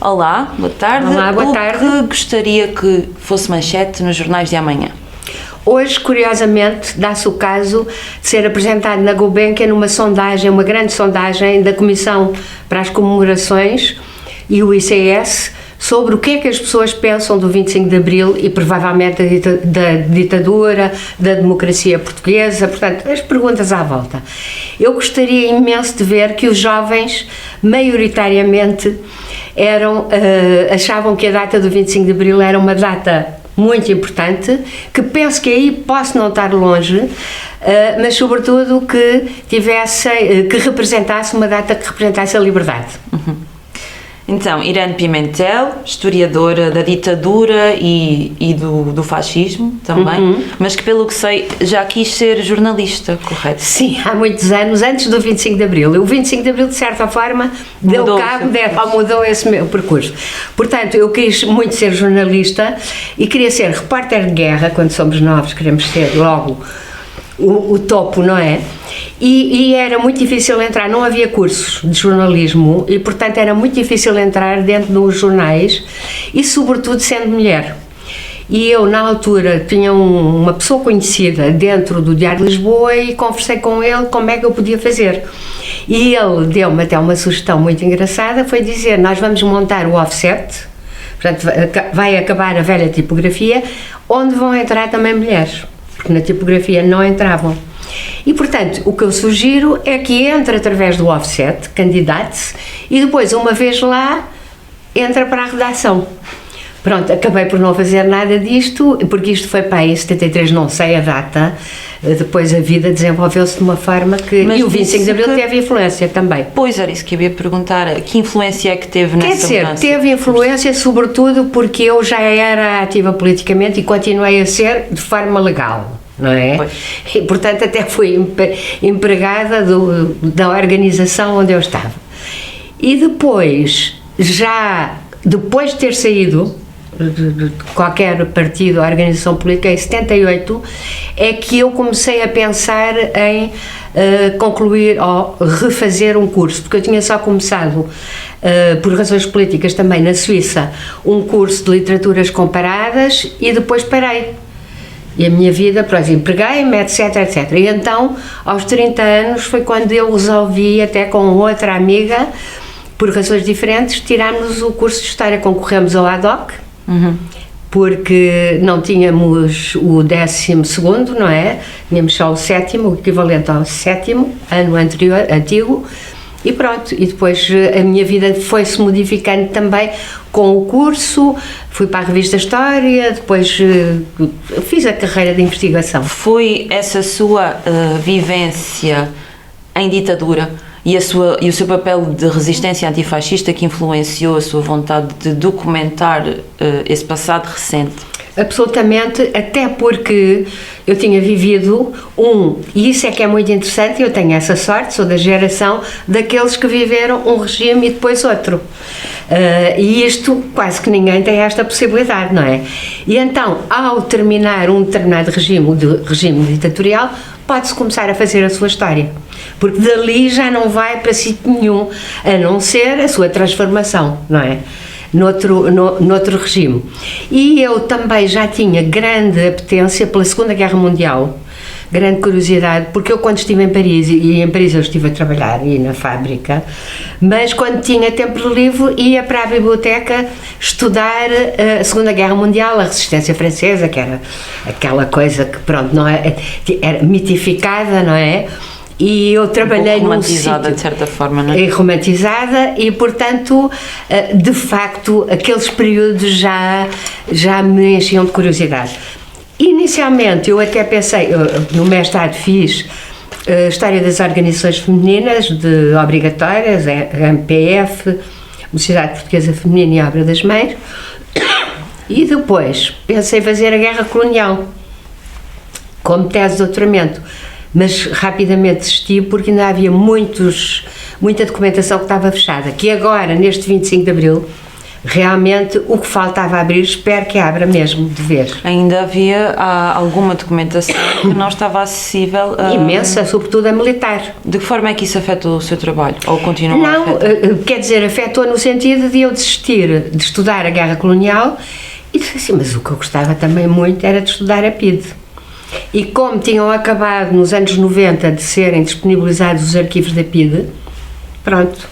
Olá, boa tarde. Olá, boa tarde. O que gostaria que fosse manchete nos jornais de amanhã? Hoje, curiosamente, dá-se o caso de ser apresentado na Gulbenkian numa sondagem, uma grande sondagem da Comissão para as Comemorações e o ICS, sobre o que é que as pessoas pensam do 25 de Abril e provavelmente da ditadura, da democracia portuguesa, portanto, as perguntas à volta. Eu gostaria imenso de ver que os jovens, maioritariamente, achavam que a data do 25 de Abril era uma data muito importante, que penso que aí posso não estar longe, mas sobretudo que representasse uma data que representasse a liberdade. Uhum. Então, Irene Pimentel, historiadora da ditadura e do fascismo também, mas que, pelo que sei, já quis ser jornalista, correto? Sim, há muitos anos, antes do 25 de Abril. O 25 de Abril, de certa forma, mudou esse meu percurso. Portanto, eu quis muito ser jornalista e queria ser repórter de guerra. Quando somos novos, queremos ser logo o topo, não é? E era muito difícil entrar, não havia cursos de jornalismo e, portanto, era muito difícil entrar dentro dos jornais e, sobretudo, sendo mulher. E eu, na altura, tinha uma pessoa conhecida dentro do Diário de Lisboa e conversei com ele como é que eu podia fazer. E ele deu-me até uma sugestão muito engraçada, foi dizer, nós vamos montar o offset, portanto, vai acabar a velha tipografia, onde vão entrar também mulheres, porque na tipografia não entravam. E, portanto, o que eu sugiro é que entre através do offset, candidate-se, e depois, uma vez lá, entra para a redação. Pronto, acabei por não fazer nada disto, porque isto foi para aí em 73, não sei a data, depois a vida desenvolveu-se de uma forma que... Mas e o 25 de Abril teve influência também. Pois, era isso que eu ia perguntar, que influência é que teve nessa mudança? Quer dizer, teve influência sobretudo porque eu já era ativa politicamente e continuei a ser de forma legal. Não é? Pois. E, portanto, até fui empregada da organização onde eu estava. E depois, já depois de ter saído de qualquer partido ou organização política, em 78, é que eu comecei a pensar em concluir ou refazer um curso, porque eu tinha só começado, por razões políticas também, na Suíça, um curso de literaturas comparadas e depois parei. E a minha vida, por exemplo, empreguei-me, etc, etc. E então, aos 30 anos, foi quando eu resolvi, até com outra amiga, por razões diferentes, tirarmos o curso de História. Concorremos ao ADOC, porque não tínhamos o 12º, não é? Tínhamos só o 7º, o equivalente ao 7º, ano antigo, e pronto. E depois a minha vida foi-se modificando também com o curso, fui para a revista História, depois fiz a carreira de investigação. Foi essa sua vivência em ditadura e o seu papel de resistência antifascista que influenciou a sua vontade de documentar esse passado recente? Absolutamente, até porque eu tinha vivido e isso é que é muito interessante, eu tenho essa sorte, sou da geração daqueles que viveram um regime e depois outro. E isto, quase que ninguém tem esta possibilidade, não é? E então, ao terminar um determinado regime ditatorial, pode-se começar a fazer a sua história, porque dali já não vai para sítio nenhum, a não ser a sua transformação, não é? Noutro regime. E eu também já tinha grande apetência pela Segunda Guerra Mundial, grande curiosidade, porque eu quando estive em Paris, e em Paris eu estive a trabalhar e na fábrica, mas quando tinha tempo livre ia para a biblioteca estudar a Segunda Guerra Mundial, a resistência francesa, que era aquela coisa que pronto, não é, era mitificada, não é? E eu trabalhei num romantizada de certa forma, não é? Romantizada e, portanto, de facto, aqueles períodos já me enchiam de curiosidade. Inicialmente, eu até pensei, no mestrado fiz História das Organizações Femininas obrigatórias, MPF, Mocidade Portuguesa Feminina e Obra das Mães, e depois pensei fazer a Guerra Colonial como tese de doutoramento. Mas rapidamente desisti porque ainda havia muita documentação que estava fechada, que agora, neste 25 de Abril, realmente o que faltava abrir, espero que abra mesmo de vez. Ainda havia alguma documentação que não estava acessível a... Imensa, sobretudo a militar. De que forma é que isso afetou o seu trabalho? Ou continua a Não, afetar? quer dizer, afetou no sentido de eu desistir de estudar a guerra colonial e disse assim, mas o que eu gostava também muito era de estudar a PIDE. E como tinham acabado nos anos 90 de serem disponibilizados os arquivos da PIDE, pronto,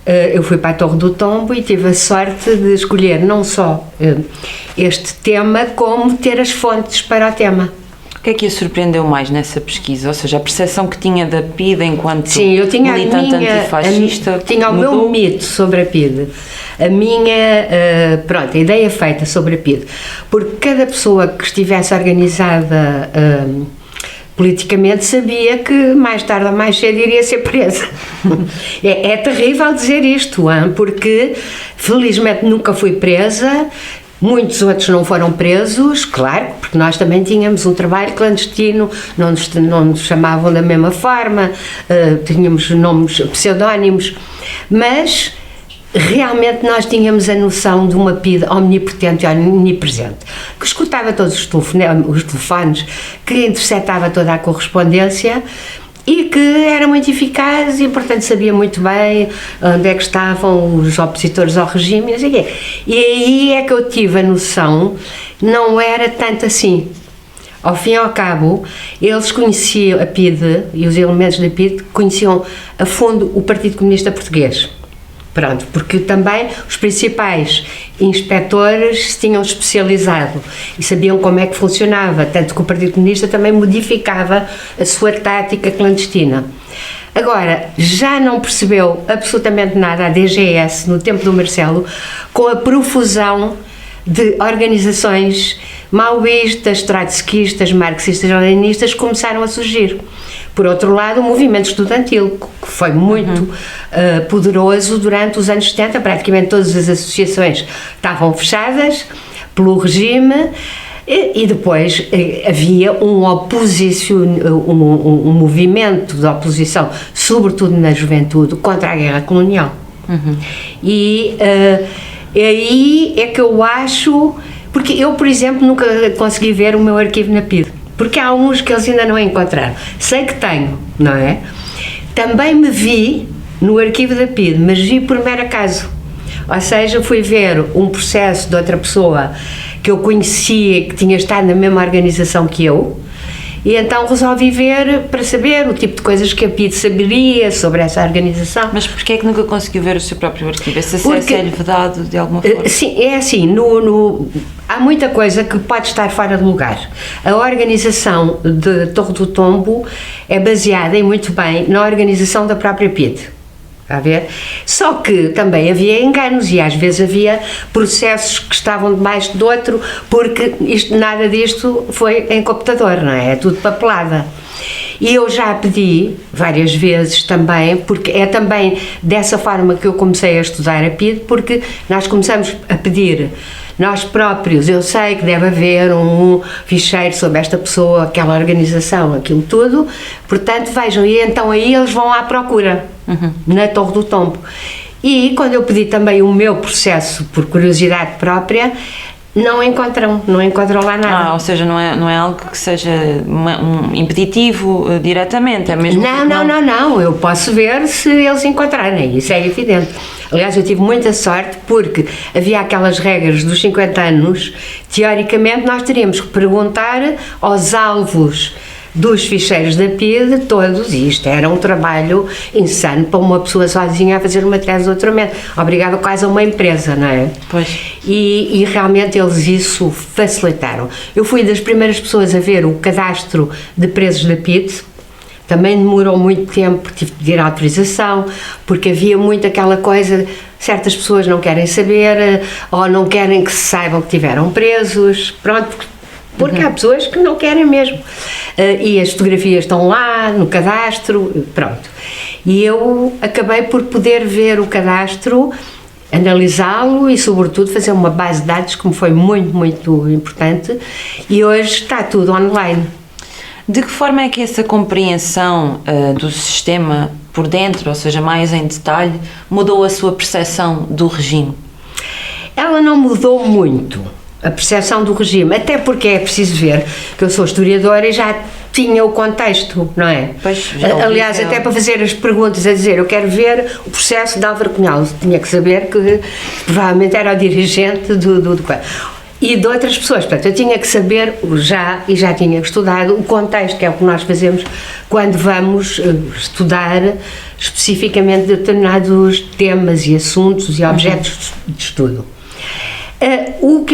eu fui para a Torre do Tombo e tive a sorte de escolher não só este tema, como ter as fontes para o tema. O que é que a surpreendeu mais nessa pesquisa? Ou seja, a percepção que tinha da PIDE enquanto Sim, eu tinha militante antifascista tinha o meu mito sobre a PIDE, a minha pronto, a ideia feita sobre a PIDE, porque cada pessoa que estivesse organizada politicamente sabia que mais tarde ou mais cedo iria ser presa. É terrível dizer isto, porque felizmente nunca fui presa. Muitos outros não foram presos, claro, porque nós também tínhamos um trabalho clandestino, não nos chamavam da mesma forma, tínhamos nomes, pseudónimos, mas realmente nós tínhamos a noção de uma PIDE omnipotente e omnipresente, que escutava todos os telefones, que interceptava toda a correspondência, e que era muito eficaz e, portanto, sabia muito bem onde é que estavam os opositores ao regime, não sei o quê. E aí é que eu tive a noção, não era tanto assim. Ao fim e ao cabo, eles conheciam a PIDE e os elementos da PIDE, conheciam a fundo o Partido Comunista Português. Pronto, porque também os principais inspectores se tinham especializado e sabiam como é que funcionava, tanto que o Partido Comunista também modificava a sua tática clandestina. Agora, já não percebeu absolutamente nada a DGS no tempo do Marcelo, com a profusão de organizações maoístas, trotskistas, marxistas, leninistas que começaram a surgir. Por outro lado, o movimento estudantil, que foi muito poderoso durante os anos 70, praticamente todas as associações estavam fechadas pelo regime, e depois havia um movimento de oposição, sobretudo na juventude, contra a guerra colonial. E aí é que eu acho, porque eu, por exemplo, nunca consegui ver o meu arquivo na PIDE, porque há uns que eles ainda não encontraram. Sei que tenho, não é? Também me vi no arquivo da PIDE, mas vi por mero acaso. Ou seja, fui ver um processo de outra pessoa que eu conhecia, que tinha estado na mesma organização que eu, e então resolvi ver para saber o tipo de coisas que a PIDE saberia sobre essa organização. Mas porquê é que nunca conseguiu ver o seu próprio arquivo? Esse acesso é-lhe vedado de alguma forma? Sim, é assim, há muita coisa que pode estar fora de lugar. A organização de Torre do Tombo é baseada, e muito bem, na organização da própria PIDE. Está a ver? Só que também havia enganos e às vezes havia processos que estavam debaixo do outro, porque nada disto foi em computador, não é? É tudo papelada. E eu já pedi várias vezes também, porque é também dessa forma que eu comecei a estudar a PIDE, porque nós começamos a pedir nós próprios, eu sei que deve haver um ficheiro sobre esta pessoa, aquela organização, aquilo tudo, portanto vejam, e então aí eles vão à procura, na Torre do Tombo. E quando eu pedi também o meu processo, por curiosidade própria, não encontram lá nada. Ou seja, não é algo que seja impeditivo diretamente, é mesmo... Não, eu posso ver se eles encontrarem, isso é evidente. Aliás, eu tive muita sorte porque havia aquelas regras dos 50 anos, teoricamente nós teríamos que perguntar aos alvos dos ficheiros da PIDE todos, e isto era um trabalho insano para uma pessoa sozinha a fazer uma tese de doutoramento, obrigada quase a uma empresa, não é? Pois. E realmente eles isso facilitaram. Eu fui das primeiras pessoas a ver o cadastro de presos da PIDE, também demorou muito tempo, tive de pedir autorização, porque havia muito aquela coisa, certas pessoas não querem saber, ou não querem que se saibam que tiveram presos, pronto, porque há pessoas que não querem mesmo. E as fotografias estão lá no cadastro, pronto. E eu acabei por poder ver o cadastro, analisá-lo e, sobretudo, fazer uma base de dados que me foi muito, muito importante, e hoje está tudo online. De que forma é que essa compreensão do sistema por dentro, ou seja, mais em detalhe, mudou a sua percepção do regime? ela não mudou muito a percepção do regime, até porque é preciso ver que eu sou historiadora e já tinha o contexto, não é? Pois, aliás, até para fazer as perguntas, a dizer, eu quero ver o processo de Álvaro Cunhal, tinha que saber que provavelmente era o dirigente do e de outras pessoas, portanto, eu tinha que saber já tinha estudado o contexto, que é o que nós fazemos quando vamos estudar especificamente determinados temas e assuntos e objetos de estudo. O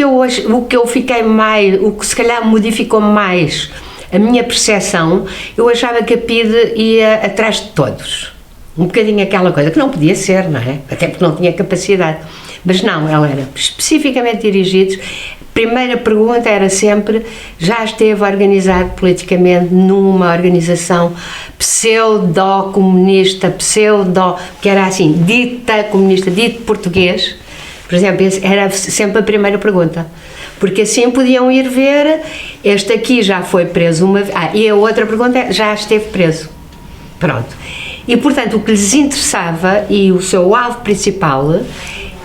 que eu fiquei mais, o que se calhar modificou mais a minha percepção, eu achava que a PIDE ia atrás de todos, um bocadinho aquela coisa, que não podia ser, não é? Até porque não tinha capacidade, mas não, ela era especificamente dirigida. Primeira pergunta era sempre: já esteve organizado politicamente numa organização pseudo-comunista, que era assim, dita comunista, dito português? Por exemplo, era sempre a primeira pergunta, porque assim podiam ir ver, este aqui já foi preso uma vez, e a outra pergunta é: já esteve preso? Pronto. E portanto o que lhes interessava, e o seu alvo principal,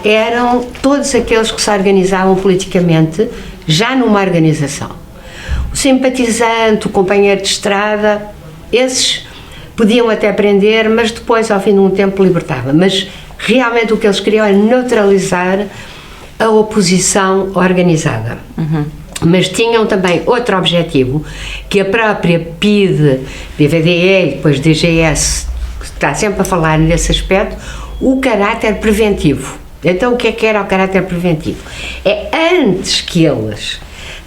eram todos aqueles que se organizavam politicamente já numa organização. O simpatizante, o companheiro de estrada, esses podiam até prender, mas depois ao fim de um tempo libertava. Mas realmente o que eles queriam era neutralizar a oposição organizada. Mas tinham também outro objetivo, que a própria PIDE, PVDE e depois DGS, que está sempre a falar nesse aspecto, o caráter preventivo. Então o que é que era o caráter preventivo? É antes que eles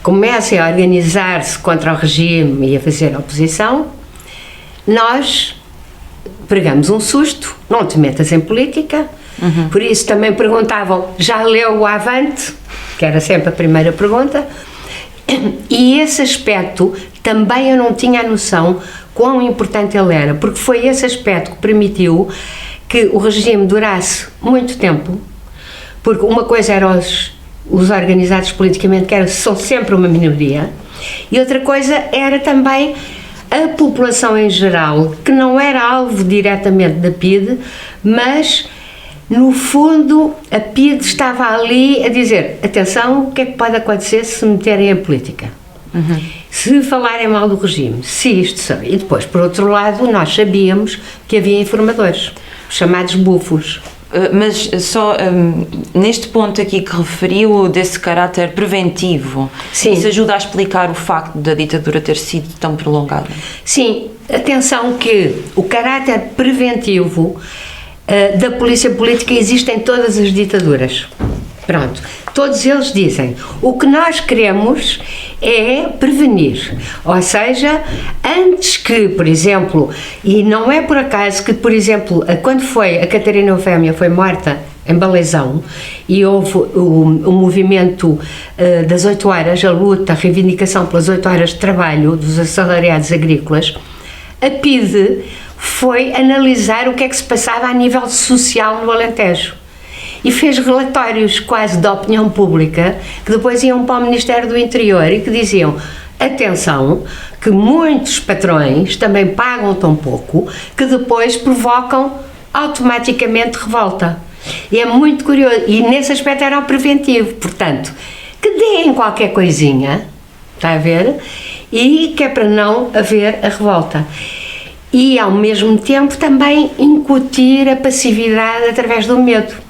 comecem a organizar-se contra o regime e a fazer oposição, nós pregamos um susto, não te metas em política. Por isso também perguntavam: já leu o Avante? Que era sempre a primeira pergunta. E esse aspecto também eu não tinha a noção quão importante ele era, porque foi esse aspecto que permitiu que o regime durasse muito tempo, porque uma coisa eram os organizados politicamente, que são sempre uma minoria, e outra coisa era também a população em geral, que não era alvo diretamente da PIDE, mas no fundo a PIDE estava ali a dizer: atenção, o que é que pode acontecer se se meterem em política? Se falarem mal do regime, se isto... E depois, por outro lado, nós sabíamos que havia informadores, chamados bufos. Mas só neste ponto aqui que referiu desse caráter preventivo, sim, isso ajuda a explicar o facto da ditadura ter sido tão prolongada? Sim, atenção que o caráter preventivo da polícia política existe em todas as ditaduras. Pronto, todos eles dizem: o que nós queremos é prevenir, ou seja, antes que, por exemplo, e não é por acaso que, por exemplo, quando a Catarina Eufémia foi morta em Baleizão e houve o movimento das 8 horas, a luta, a reivindicação pelas 8 horas de trabalho dos assalariados agrícolas, a PIDE foi analisar o que é que se passava a nível social no Alentejo. E fez relatórios quase da opinião pública, que depois iam para o Ministério do Interior e que diziam: atenção, que muitos patrões também pagam tão pouco que depois provocam automaticamente revolta. E é muito curioso, e nesse aspecto era o preventivo, portanto, que deem qualquer coisinha, está a ver, e que é para não haver a revolta. E ao mesmo tempo também incutir a passividade através do medo.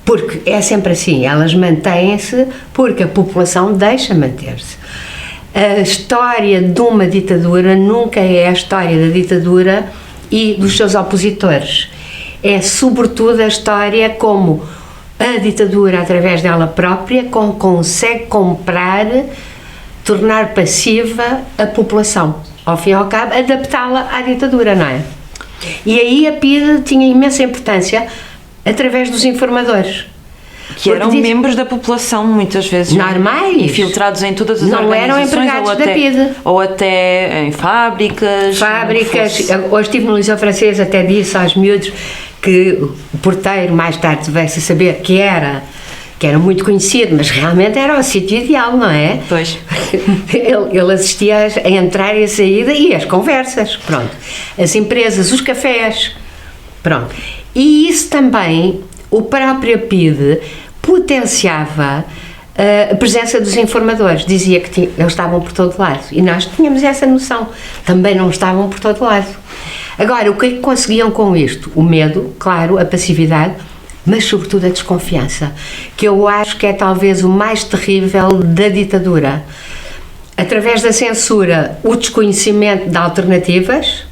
Porque é sempre assim, elas mantêm-se porque a população deixa manter-se. A história de uma ditadura nunca é a história da ditadura e dos seus opositores. É sobretudo a história como a ditadura, através dela própria, consegue comprar, tornar passiva a população. Ao fim e ao cabo, adaptá-la à ditadura, não é? E aí a PIDE tinha imensa importância através dos informadores. Que eram membros da população, muitas vezes. Normais. Infiltrados em todas as não eram empregados da PIDE. Ou até em fábricas. Hoje estive no Liceu Francês, até disse aos miúdos que o porteiro, mais tarde veio-se a saber que era muito conhecido, mas realmente era o sítio ideal, não é? Pois. Ele assistia a entrar e a saída e as conversas, pronto. As empresas, os cafés, pronto. E isso também, o próprio PIDE potenciava a presença dos informadores, dizia que eles estavam por todo lado, e nós tínhamos essa noção, também não estavam por todo lado. Agora, o que é que conseguiam com isto? O medo, claro, a passividade, mas sobretudo a desconfiança, que eu acho que é talvez o mais terrível da ditadura. Através da censura, o desconhecimento de alternativas,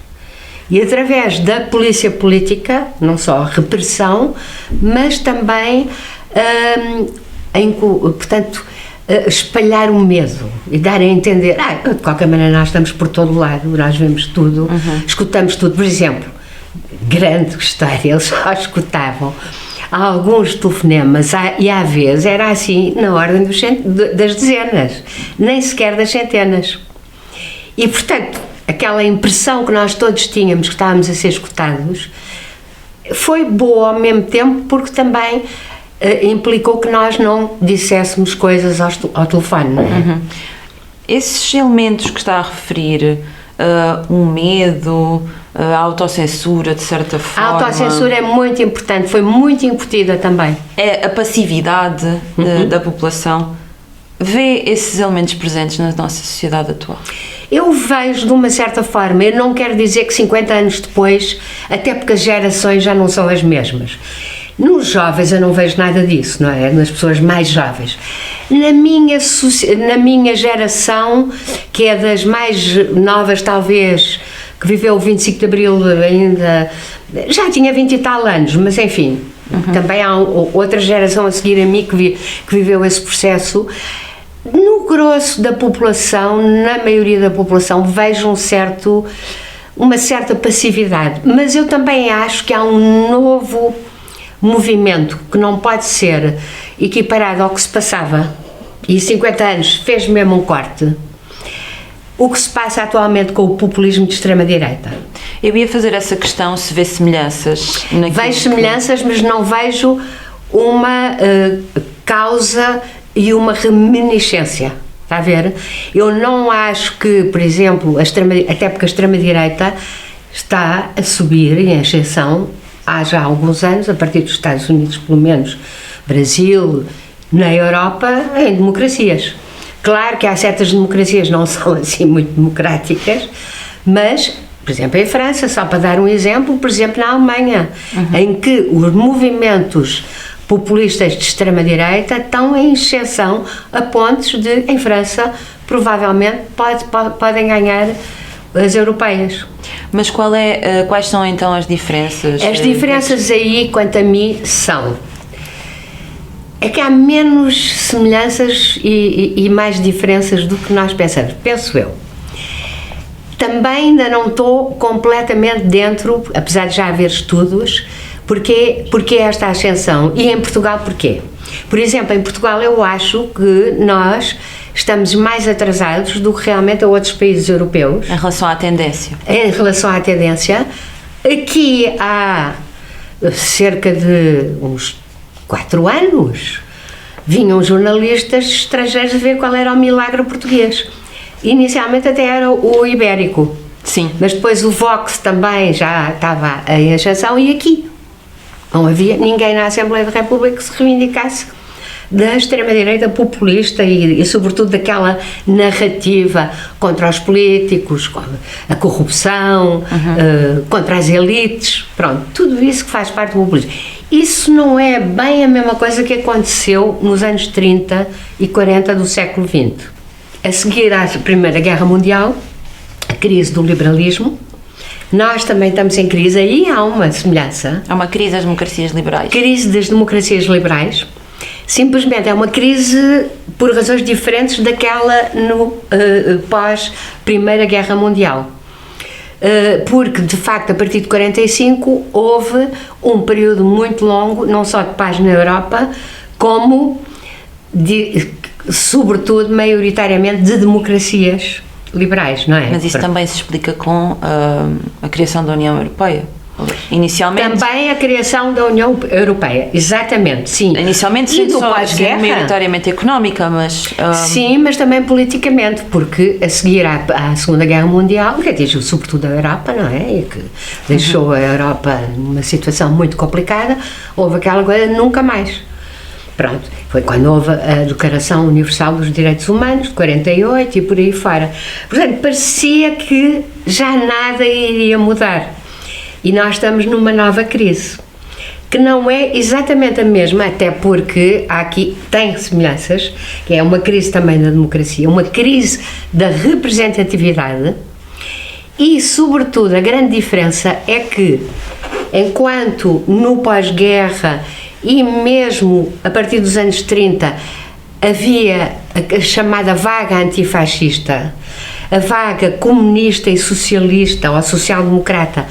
e através da polícia política, não só a repressão, mas também portanto, espalhar o medo e dar a entender, de qualquer maneira nós estamos por todo lado, nós vemos tudo, escutamos tudo. Por exemplo, grande história, eles só escutavam alguns telefonemas e às vezes era assim na ordem das dezenas, nem sequer das centenas. E portanto, aquela impressão que nós todos tínhamos que estávamos a ser escutados foi boa ao mesmo tempo, porque também implicou que nós não disséssemos coisas ao telefone, não é? Esses elementos que está a referir, o medo, a autocensura, de certa forma... A autocensura é muito importante, foi muito incutida também. É a passividade da população. Vê esses elementos presentes na nossa sociedade atual? Eu vejo de uma certa forma, eu não quero dizer que 50 anos depois, até porque as gerações já não são as mesmas. Nos jovens eu não vejo nada disso, não é? Nas pessoas mais jovens. Na minha geração, que é das mais novas talvez, que viveu o 25 de Abril ainda, já tinha 20 e tal anos, mas enfim, também há outra geração a seguir a mim que viveu esse processo. No grosso da população, na maioria da população, vejo uma certa passividade, mas eu também acho que há um novo movimento que não pode ser equiparado ao que se passava, e 50 anos fez mesmo um corte, o que se passa atualmente com o populismo de extrema-direita. Eu ia fazer essa questão, se vê semelhanças. Vejo semelhanças, mas não vejo uma causa e uma reminiscência, está a ver? Eu não acho que, por exemplo, até porque a extrema-direita está a subir em ascensão há já alguns anos, a partir dos Estados Unidos, pelo menos, Brasil, na Europa, em democracias. Claro que há certas democracias que não são assim muito democráticas, mas, por exemplo, em França, só para dar um exemplo, por exemplo, na Alemanha, em que os movimentos populistas de extrema-direita estão em ascensão a pontos de, em França, provavelmente podem ganhar as europeias. Mas quais são então as diferenças? As diferenças aí, quanto a mim, é que há menos semelhanças e mais diferenças do que nós pensamos, penso eu. Também ainda não estou completamente dentro, apesar de já haver estudos, porque esta ascensão, e em Portugal porquê? Por exemplo, em Portugal eu acho que nós estamos mais atrasados do que realmente a outros países europeus. Em relação à tendência? Em relação à tendência. Aqui há cerca de uns 4 anos vinham jornalistas estrangeiros a ver qual era o milagre português. Inicialmente até era o ibérico. Sim. Mas depois o Vox também já estava em ascensão, e aqui não havia ninguém na Assembleia da República que se reivindicasse da extrema-direita populista e sobretudo daquela narrativa contra os políticos, a corrupção, contra as elites, pronto, tudo isso que faz parte do populismo. Isso não é bem a mesma coisa que aconteceu nos anos 30 e 40 do século XX. A seguir à Primeira Guerra Mundial, a crise do liberalismo, nós também estamos em crise, aí há uma semelhança. Há uma crise das democracias liberais. Crise das democracias liberais. Simplesmente é uma crise por razões diferentes daquela no pós-Primeira Guerra Mundial. Porque, de facto, a partir de 45 houve um período muito longo, não só de paz na Europa, como, sobretudo, maioritariamente, de democracias liberais, não é? Mas isso também se explica com a criação da União Europeia. Inicialmente... Também a criação da União Europeia, exatamente, sim. Inicialmente sendo só maioritariamente económica, mas... Sim, mas também politicamente, porque a seguir à Segunda Guerra Mundial, que atingiu sobretudo a Europa, não é? E que deixou a Europa numa situação muito complicada, houve aquela coisa nunca mais. Pronto, foi quando houve a Declaração Universal dos Direitos Humanos, de 48 e por aí fora. Portanto, parecia que já nada iria mudar. E nós estamos numa nova crise, que não é exatamente a mesma, até porque aqui tem semelhanças, que é uma crise também da democracia, uma crise da representatividade e, sobretudo, a grande diferença é que, enquanto no pós-guerra e mesmo a partir dos anos 30 havia a chamada vaga antifascista, a vaga comunista e socialista ou social-democrata,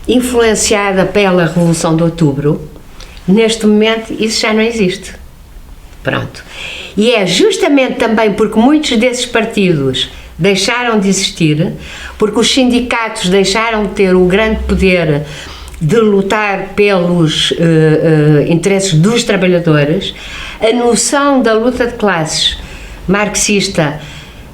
influenciada pela Revolução de Outubro, neste momento isso já não existe. Pronto. E é justamente também porque muitos desses partidos deixaram de existir, porque os sindicatos deixaram de ter o grande poder de lutar pelos interesses dos trabalhadores, a noção da luta de classes marxista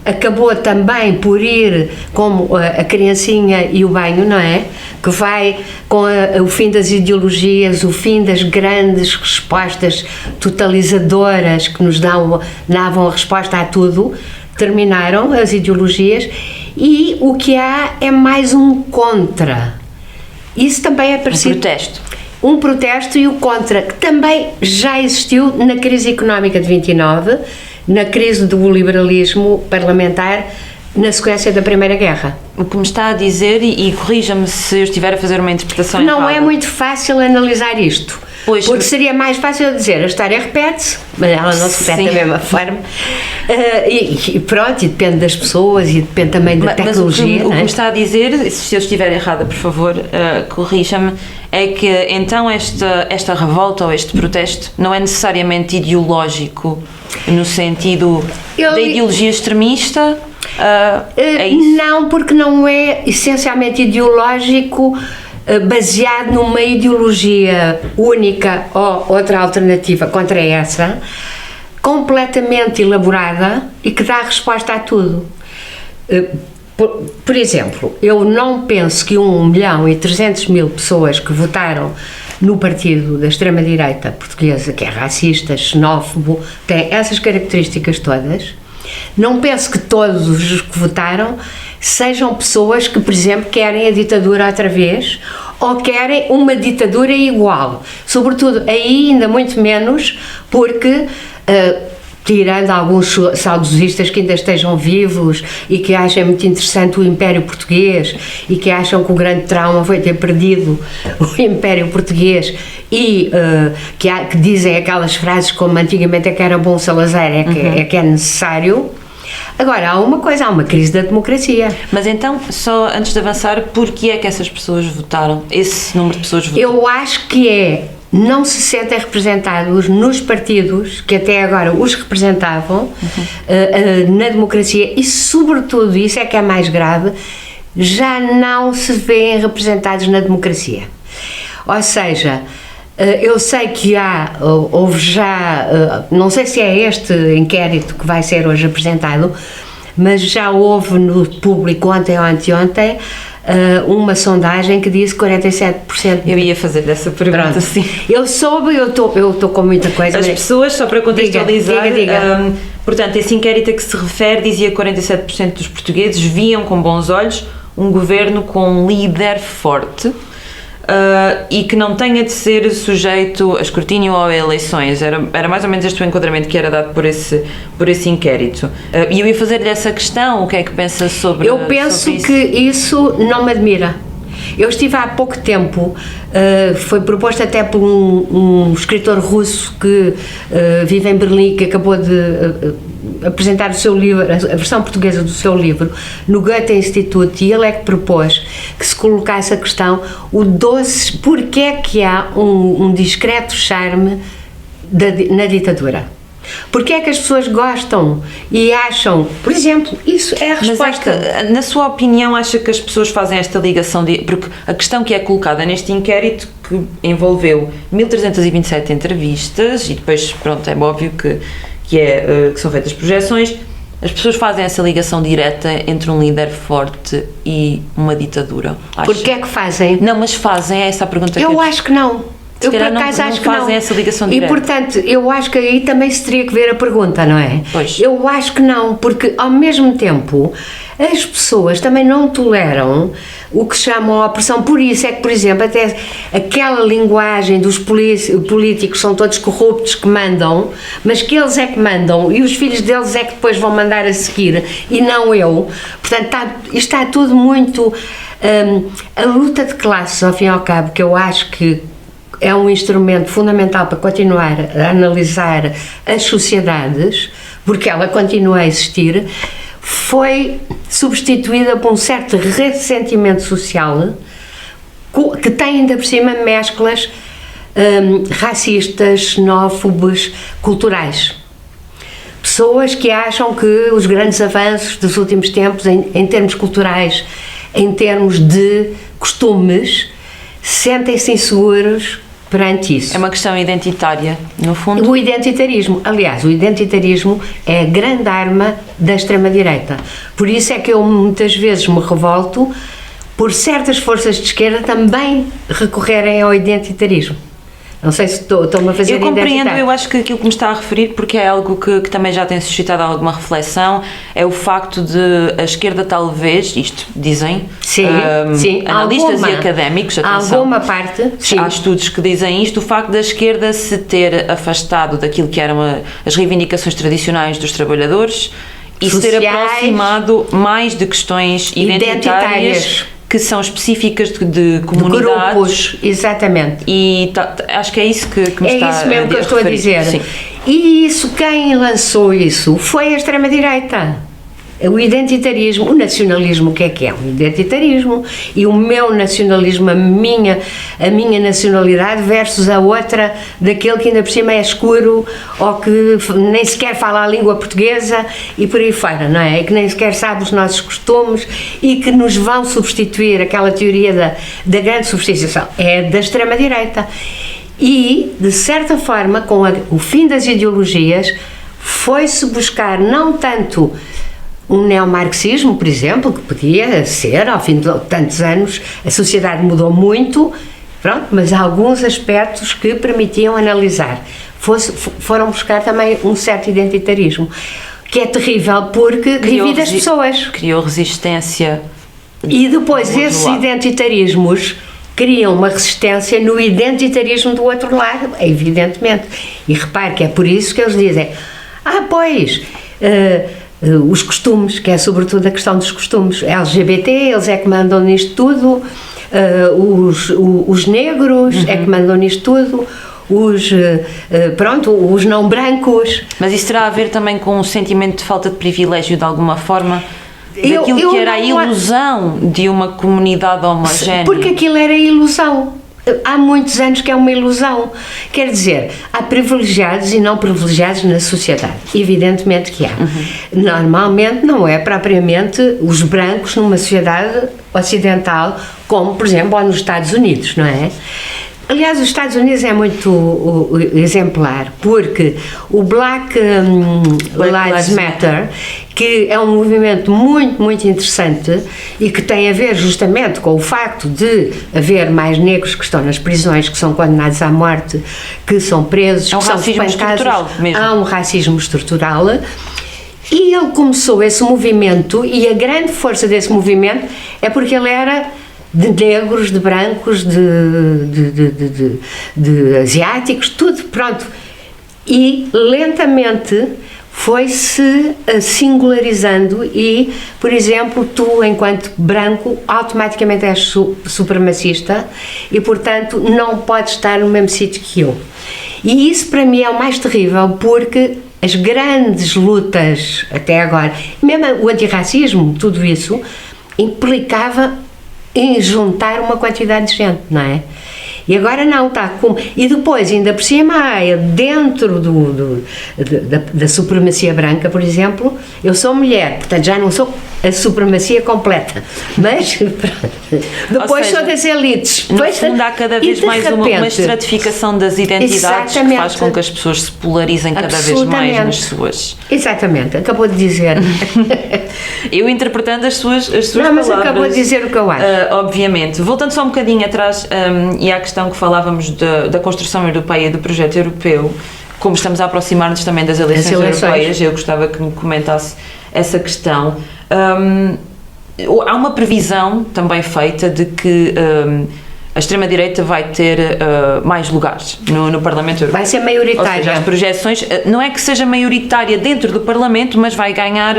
acabou também por ir como a criancinha e o banho, não é? Que vai com o fim das ideologias, o fim das grandes respostas totalizadoras que nos davam a resposta a tudo, terminaram as ideologias e o que há é mais um contra. Isso também é parecido. Um protesto. Um protesto e o contra, que também já existiu na crise económica de 29, na crise do liberalismo parlamentar na sequência da Primeira Guerra. O que me está a dizer, e corrija-me se eu estiver a fazer uma interpretação não errada. É muito fácil analisar isto, pois, porque seria mais fácil dizer a história repete-se, mas ela não se repete da mesma forma, e pronto, e depende das pessoas e depende também da tecnologia. Mas o que me está a dizer, se eu estiver errada, por favor, corrija-me, é que então esta revolta ou este protesto não é necessariamente ideológico no sentido da ideologia extremista. É isso? Não, porque não é essencialmente ideológico, baseado numa ideologia única ou outra alternativa contra essa, completamente elaborada e que dá resposta a tudo. Por exemplo, eu não penso que 1.300.000 pessoas que votaram no partido da extrema-direita portuguesa, que é racista, xenófobo, tem essas características todas. Não penso que todos os que votaram sejam pessoas que, por exemplo, querem a ditadura outra vez ou querem uma ditadura igual. Sobretudo, aí ainda muito menos, porque, tirando alguns saudosistas que ainda estejam vivos e que acham muito interessante o Império Português e que acham que o grande trauma foi ter perdido o Império Português e que dizem aquelas frases como antigamente é que era bom Salazar, é que é necessário. Agora, há uma crise da democracia. Mas então, só antes de avançar, porquê é que essas pessoas votaram? Esse número de pessoas votaram? Eu acho que não se sentem representados nos partidos que até agora os representavam na democracia e, sobretudo, isso é que é mais grave, já não se veem representados na democracia. Ou seja, eu sei que houve já, não sei se é este inquérito que vai ser hoje apresentado, mas já houve no público ontem ou anteontem uma sondagem que disse 47%. Eu ia fazer dessa pergunta, sim. Eu soube, eu estou com muita coisa. As pessoas, só para contextualizar, diga. Portanto, esse inquérito a que se refere dizia que 47% dos portugueses viam com bons olhos um governo com um líder forte e que não tenha de ser sujeito a escrutínio ou a eleições. Era mais ou menos este o enquadramento que era dado por esse inquérito. E eu ia fazer-lhe essa questão, o que é que pensa sobre isso? Eu penso que isso não me admira. Eu estive há pouco tempo, foi proposto até por um escritor russo que vive em Berlim, que acabou de apresentar o seu livro, a versão portuguesa do seu livro, no Goethe Institute, e ele é que propôs que se colocasse a questão, porque é que há um discreto charme na ditadura? Porque é que as pessoas gostam e acham, por exemplo, isso é a resposta. Mas é que, na sua opinião, acha que as pessoas fazem esta ligação porque a questão que é colocada neste inquérito, que envolveu 1.327 entrevistas e depois, pronto, é óbvio que são feitas projeções, as pessoas fazem essa ligação direta entre um líder forte e uma ditadura. Porquê é que fazem? Não, mas fazem, é essa a pergunta que eu acho que não. Se calhar não fazem essa ligação direta. E, portanto, eu acho que aí também se teria que ver a pergunta, não é? Pois. Eu acho que não, porque ao mesmo tempo as pessoas também não toleram o que chamam a opressão. Por isso é que, por exemplo, até aquela linguagem dos políticos são todos corruptos que mandam, mas que eles é que mandam e os filhos deles é que depois vão mandar a seguir e não eu. Portanto, está tudo muito... a luta de classes, ao fim e ao cabo, que eu acho que é um instrumento fundamental para continuar a analisar as sociedades, porque ela continua a existir, foi substituída por um certo ressentimento social que tem ainda por cima mesclas racistas, xenófobas, culturais. Pessoas que acham que os grandes avanços dos últimos tempos em termos culturais, em termos de costumes, sentem-se inseguros perante isso. É uma questão identitária, no fundo? O identitarismo. Aliás, o identitarismo é a grande arma da extrema-direita. Por isso é que eu muitas vezes me revolto por certas forças de esquerda também recorrerem ao identitarismo. Não sei se estou-me a fazer Eu compreendo, eu acho que aquilo que me está a referir, porque é algo que também já tem suscitado alguma reflexão, é o facto de a esquerda talvez, isto dizem, sim, analistas e académicos, atenção, alguma parte, sim. Há estudos que dizem isto, o facto da esquerda se ter afastado daquilo que eram as reivindicações tradicionais dos trabalhadores e se ter aproximado mais de questões identitárias que são específicas de comunidades. De grupos, exatamente. E acho que é isso que me está a É isso mesmo que eu estou a dizer. Sim. E isso, quem lançou isso foi a extrema-direita. O identitarismo, o nacionalismo, o que é um identitarismo? E o meu nacionalismo, a minha nacionalidade versus a outra, daquele que ainda por cima é escuro ou que nem sequer fala a língua portuguesa e por aí fora, não é? E que nem sequer sabe os nossos costumes e que nos vão substituir, aquela teoria da grande substituição, é da extrema-direita. E, de certa forma, com o fim das ideologias, foi-se buscar não tanto um neomarxismo, por exemplo, que podia ser, ao fim de tantos anos, a sociedade mudou muito, pronto, mas há alguns aspectos que permitiam analisar. Foram buscar também um certo identitarismo, que é terrível porque divide as pessoas. Criou resistência. E depois esses identitarismos criam uma resistência no identitarismo do outro lado, evidentemente. E repare que é por isso que eles dizem, pois... os costumes, que é sobretudo a questão dos costumes LGBT, eles é que mandam nisto tudo, os negros é que mandam nisto tudo, os não brancos. Mas isso terá a ver também com um sentimento de falta de privilégio de alguma forma? Daquilo que era a ilusão de uma comunidade homogénea? Porque aquilo era ilusão. Há muitos anos que é uma ilusão. Quer dizer, há privilegiados e não privilegiados na sociedade. Evidentemente que há. Normalmente não é propriamente os brancos numa sociedade ocidental, como, por exemplo, nos Estados Unidos, não é? Aliás, os Estados Unidos é muito exemplar, porque o Black Lives Matter, que é um movimento muito, muito interessante e que tem a ver justamente com o facto de haver mais negros que estão nas prisões, que são condenados à morte, que são presos, é um que são racismo estrutural mesmo. Há um racismo estrutural. E ele começou esse movimento, e a grande força desse movimento é porque ele era de negros, de brancos, de asiáticos, tudo, pronto. E lentamente foi-se singularizando e, por exemplo, tu, enquanto branco, automaticamente és supremacista e, portanto, não podes estar no mesmo sítio que eu. E isso, para mim, é o mais terrível, porque as grandes lutas, até agora, mesmo o antirracismo, tudo isso, implicava em juntar uma quantidade de gente, não é? E agora não, está como... E depois, ainda por cima, dentro da supremacia branca, por exemplo, eu sou mulher, portanto já não sou a supremacia completa, mas depois sou das elites. No fundo há cada vez mais uma estratificação das identidades que faz com que as pessoas se polarizem cada vez mais nas suas... Exatamente, acabou de dizer. Eu interpretando as suas não, palavras. Mas acabou de dizer o que eu acho. Obviamente. Voltando só um bocadinho atrás e à questão questão que falávamos da construção europeia, do projeto europeu, como estamos a aproximar-nos também das eleições europeias, eu gostava que me comentasse essa questão. Há uma previsão também feita de que a extrema-direita vai ter mais lugares no Parlamento Europeu. Vai ser maioritária. Ou seja, as projeções, não é que seja maioritária dentro do Parlamento, mas vai ganhar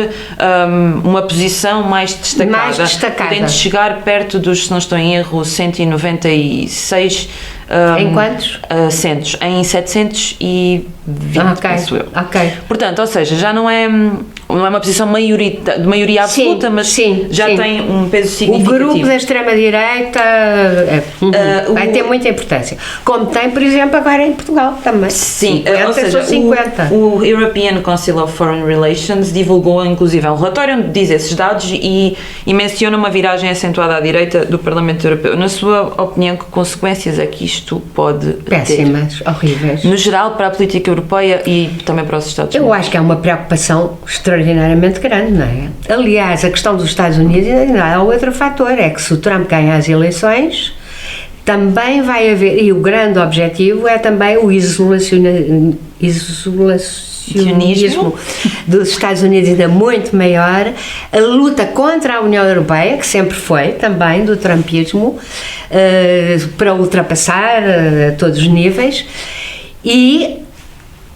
uma posição mais destacada. Podendo chegar perto dos, se não estou em erro, 196 em quantos? assentos, em 720, penso eu. Portanto, ou seja, já não é uma posição de maioria absoluta, mas já tem um peso significativo. O grupo da extrema-direita vai ter muita importância. Como tem, por exemplo, agora em Portugal também. Sim, 50, ou seja, 50. O European Council of Foreign Relations divulgou, inclusive, um relatório onde diz esses dados e menciona uma viragem acentuada à direita do Parlamento Europeu. Na sua opinião, que consequências é que isto pode péssimas, ter? Horríveis. No geral, para a política europeia e também para os Estados Unidos? Eu acho que é uma preocupação extraordinariamente grande, não é? Aliás, a questão dos Estados Unidos ainda há outro fator, é que se o Trump ganhar as eleições, também vai haver, e o grande objetivo é também o isolacionismo dos Estados Unidos ainda muito maior, a luta contra a União Europeia, que sempre foi também do trumpismo, para ultrapassar a todos os níveis, e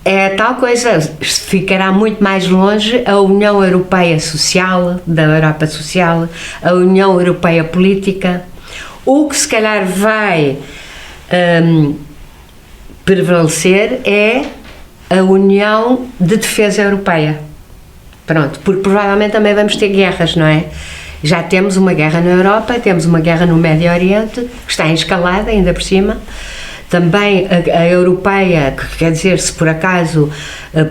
é tal coisa, ficará muito mais longe a União Europeia Social, da Europa Social, a União Europeia Política. O que se calhar vai prevalecer é a União de Defesa Europeia. Pronto, porque provavelmente também vamos ter guerras, não é? Já temos uma guerra na Europa, temos uma guerra no Médio Oriente, que está em escalada ainda por cima. Também a europeia, que quer dizer, se por acaso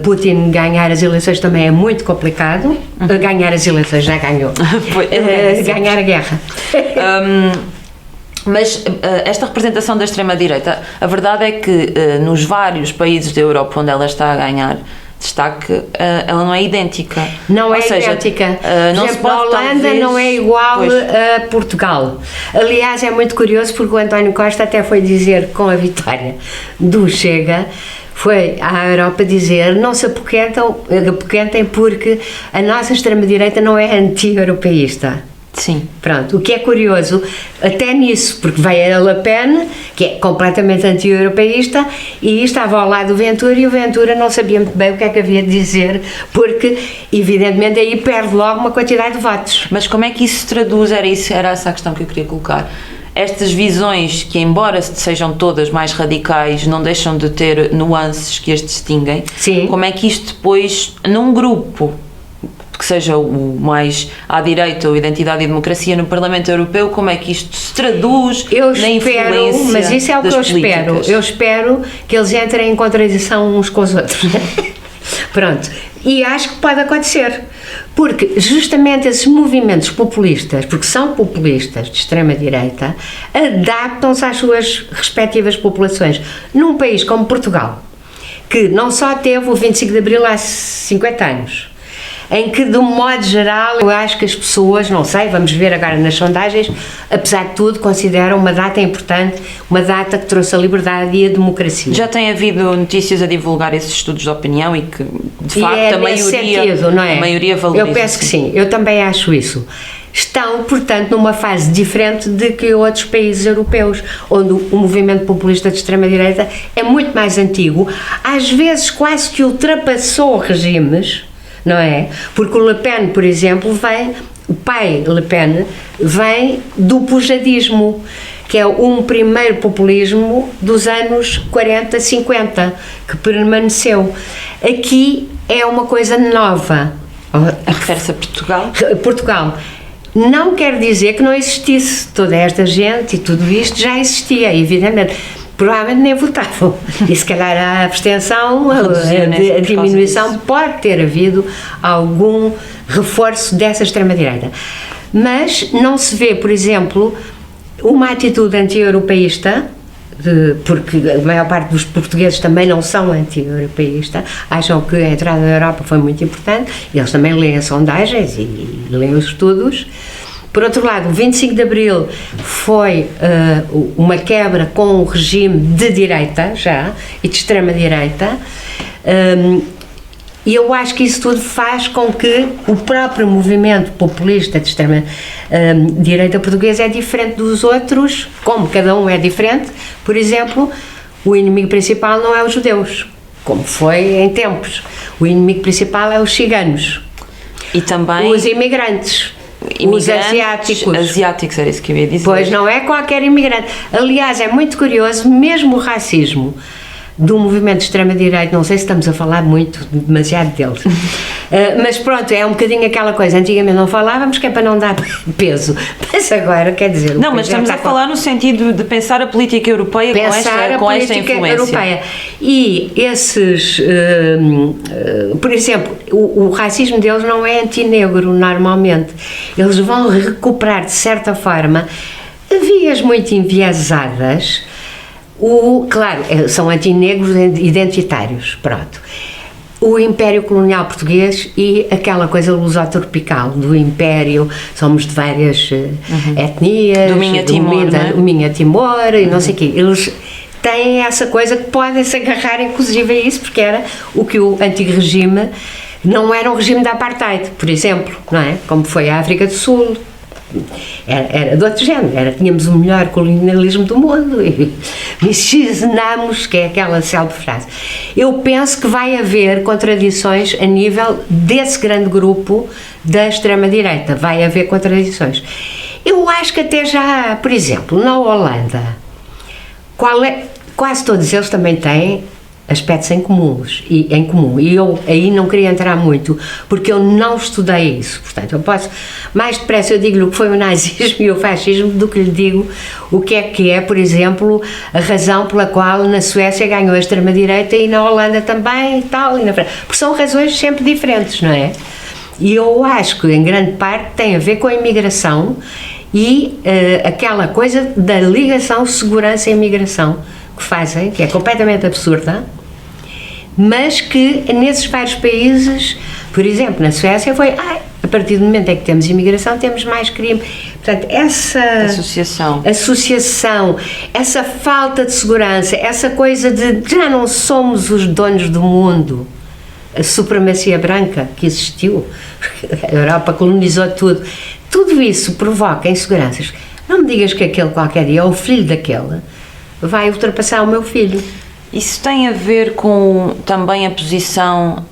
Putin ganhar as eleições também é muito complicado. Ganhar as eleições, já ganhou. Ganhar a guerra. Mas esta representação da extrema-direita, a verdade é que nos vários países da Europa onde ela está a ganhar destaque, ela não é idêntica. Não é idêntica. Por exemplo, a Holanda não é igual a Portugal. Aliás, é muito curioso porque o António Costa até foi dizer, com a vitória do Chega, foi à Europa dizer: não se apoquentem porque a nossa extrema-direita não é anti-europeísta. Sim. Pronto, o que é curioso, até nisso, porque veio a Le Pen, que é completamente anti-europeísta, e estava ao lado do Ventura, e o Ventura não sabia muito bem o que é que havia de dizer, porque, evidentemente, aí perde logo uma quantidade de votos. Mas como é que isso se traduz? Era essa a questão que eu queria colocar. Estas visões, que embora sejam todas mais radicais, não deixam de ter nuances que as distinguem. Sim. Como é que isto depois, num grupo que seja o mais à direita, ou Identidade e Democracia no Parlamento Europeu, como é que isto se traduz na influência? Mas isso é o que eu espero. Eu espero que eles entrem em contradição uns com os outros. Pronto. E acho que pode acontecer. Porque justamente esses movimentos populistas, porque são populistas de extrema-direita, adaptam-se às suas respectivas populações. Num país como Portugal, que não só teve o 25 de Abril há 50 anos, em que, de um modo geral, eu acho que as pessoas, não sei, vamos ver agora nas sondagens, apesar de tudo, consideram uma data importante, uma data que trouxe a liberdade e a democracia. Já tem havido notícias a divulgar esses estudos de opinião e que, de facto, a maioria valoriza. Eu penso que sim, eu também acho isso. Estão, portanto, numa fase diferente de que outros países europeus, onde o movimento populista de extrema-direita é muito mais antigo, às vezes quase que ultrapassou regimes, não é? Porque o Le Pen, por exemplo, o pai Le Pen vem do pujadismo, que é um primeiro populismo dos anos 40, 50, que permaneceu. Aqui é uma coisa nova. Refere-se a Portugal? Portugal. Não quer dizer que não existisse toda esta gente e tudo isto já existia, evidentemente. Provavelmente nem votavam. E se calhar a abstenção, a diminuição, pode ter havido algum reforço dessa extrema-direita. Mas não se vê, por exemplo, uma atitude anti-europeísta, porque a maior parte dos portugueses também não são anti-europeístas, acham que a entrada na Europa foi muito importante, eles também leem sondagens e leem os estudos, Por outro lado, o 25 de Abril foi uma quebra com o regime de direita, já, e de extrema-direita, e eu acho que isso tudo faz com que o próprio movimento populista de extrema-direita portuguesa é diferente dos outros, como cada um é diferente. Por exemplo, o inimigo principal não é os judeus, como foi em tempos. O inimigo principal é os ciganos. E também os imigrantes, os asiáticos. Asiáticos, era isso que eu ia dizer. Pois não é qualquer imigrante. Aliás, é muito curioso, mesmo o racismo do movimento de extrema-direita, não sei se estamos a falar demasiado deles, mas pronto, é um bocadinho aquela coisa, antigamente não falávamos que é para não dar peso, mas agora, quer dizer... Não, mas estamos a falar no sentido de pensar a política europeia com esta influência. Europeia. E esses, por exemplo, o racismo deles não é antinegro normalmente, eles vão recuperar de certa forma vias muito enviesadas. Claro, são antinegros identitários, pronto. O Império Colonial Português e aquela coisa lusotropical do Império, somos de várias etnias, do Minha Timor e não sei o quê. Eles têm essa coisa que podem se agarrar inclusive a isso, porque era o que o antigo regime, não era um regime de apartheid, por exemplo, não é? Como foi a África do Sul. Era de outro género, tínhamos o melhor colonialismo do mundo e miscigenamos, que é aquela célebre frase. Eu penso que vai haver contradições a nível desse grande grupo da extrema-direita, vai haver contradições. Eu acho que até já, por exemplo, na Holanda, quase todos eles também têm aspectos em comum, e eu aí não queria entrar muito, porque eu não estudei isso, portanto, eu posso, mais depressa eu digo-lhe o que foi o nazismo e o fascismo do que lhe digo o que é, por exemplo, a razão pela qual na Suécia ganhou a extrema-direita e na Holanda também e tal, e na França, porque são razões sempre diferentes, não é? E eu acho que em grande parte tem a ver com a imigração e aquela coisa da ligação segurança e imigração que fazem, que é completamente absurda, mas que nesses vários países, por exemplo, na Suécia foi, a partir do momento em que temos imigração, temos mais crime. Portanto, essa associação, essa falta de segurança, essa coisa de já não somos os donos do mundo, a supremacia branca que existiu, a Europa colonizou tudo isso provoca inseguranças. Não me digas que aquele qualquer dia, ou o filho daquele, vai ultrapassar o meu filho. Isso tem a ver com também a posição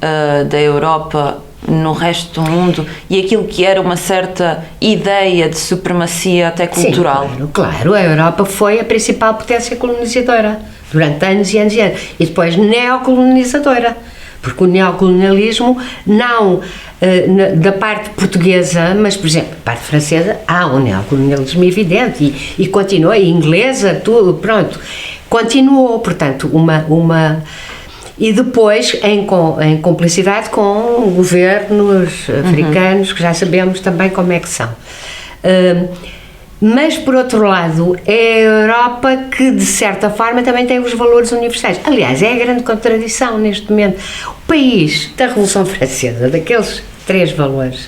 da Europa no resto do mundo e aquilo que era uma certa ideia de supremacia até cultural? Sim, claro, a Europa foi a principal potência colonizadora durante anos e anos e anos, e depois neocolonizadora, porque o neocolonialismo não da parte portuguesa, mas por exemplo, da parte francesa há um neocolonialismo evidente e continua, e inglesa, tudo, pronto, continuou, portanto, e depois em cumplicidade com governos africanos, que já sabemos também como é que são. Mas, por outro lado, é a Europa que, de certa forma, também tem os valores universais. Aliás, é a grande contradição neste momento. O país da Revolução Francesa, daqueles 3 valores,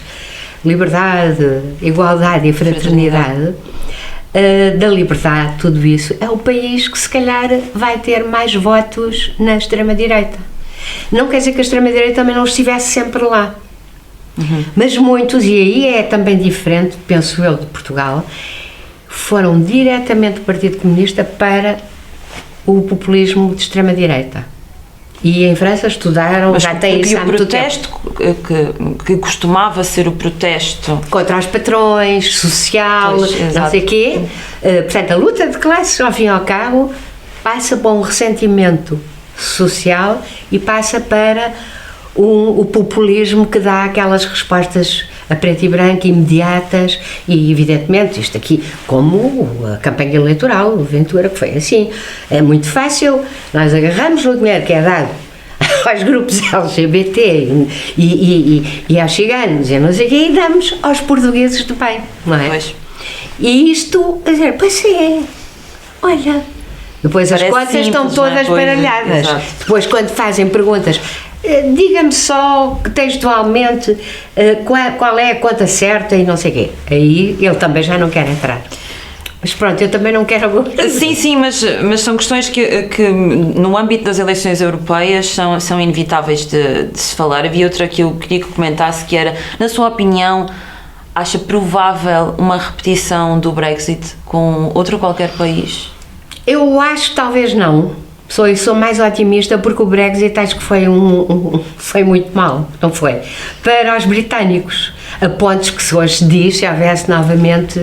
liberdade, igualdade e fraternidade, da liberdade, tudo isso, é o país que, se calhar, vai ter mais votos na extrema-direita. Não quer dizer que a extrema-direita também não estivesse sempre lá. Mas muitos, e aí é também diferente, penso eu, de Portugal, foram diretamente do Partido Comunista para o populismo de extrema-direita. E em França estudaram, mas já tem isso há muito tempo. O protesto que costumava ser o protesto contra os patrões, social, pois, não sei o quê, portanto a luta de classes, ao fim e ao cabo, passa para um ressentimento social e passa para o populismo que dá aquelas respostas a preto e branco, imediatas, e evidentemente isto aqui, como a campanha eleitoral, o Ventura, que foi assim, é muito fácil, nós agarramos o dinheiro que é dado aos grupos LGBT e aos ciganos e não sei o quê, e damos aos portugueses de bem, não é? Pois. E isto, quer dizer, pois é, olha, depois parece as contas estão todas baralhadas. Depois, quando fazem perguntas Diga-me só textualmente qual é a conta certa e não sei o quê. Aí ele também já não quer entrar. Mas pronto, eu também não quero... Sim, mas são questões que no âmbito das eleições europeias são inevitáveis de se falar. Havia outra que eu queria que comentasse, que era, na sua opinião, acha provável uma repetição do Brexit com outro qualquer país? Eu acho que talvez não. Sou mais otimista porque o Brexit acho que foi muito mal, não foi? Para os britânicos. A pontos que se hoje diz, se houvesse novamente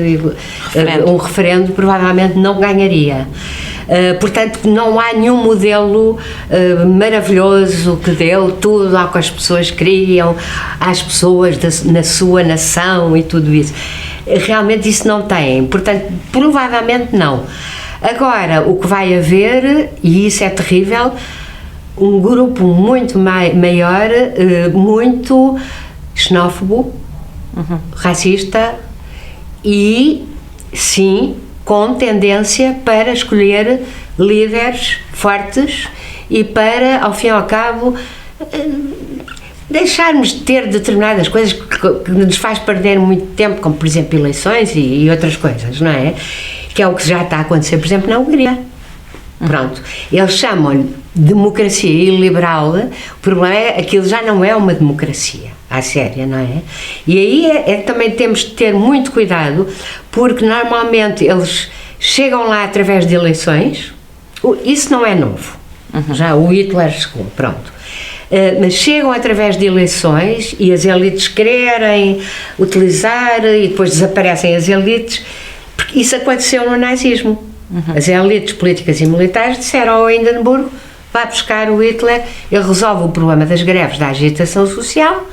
um referendo, provavelmente não ganharia. Portanto, não há nenhum modelo maravilhoso que deu tudo ao que as pessoas queriam, às pessoas na sua nação e tudo isso. Realmente isso não tem, portanto, provavelmente não. Agora, o que vai haver, e isso é terrível, um grupo muito maior, muito xenófobo, racista e, sim, com tendência para escolher líderes fortes e para, ao fim e ao cabo, deixarmos de ter determinadas coisas que nos faz perder muito tempo, como, por exemplo, eleições e outras coisas, não é? Que é o que já está a acontecer, por exemplo, na Hungria. Pronto, eles chamam-lhe democracia iliberal, o problema é que aquilo já não é uma democracia, à séria, não é? E aí é que também temos de ter muito cuidado, porque normalmente eles chegam lá através de eleições, isso não é novo, já o Hitler chegou, pronto. Mas chegam através de eleições e as elites querem utilizar e depois desaparecem as elites, porque isso aconteceu no nazismo. As elites políticas e militares disseram ao Hindenburgo: vai buscar o Hitler, ele resolve o problema das greves, da agitação social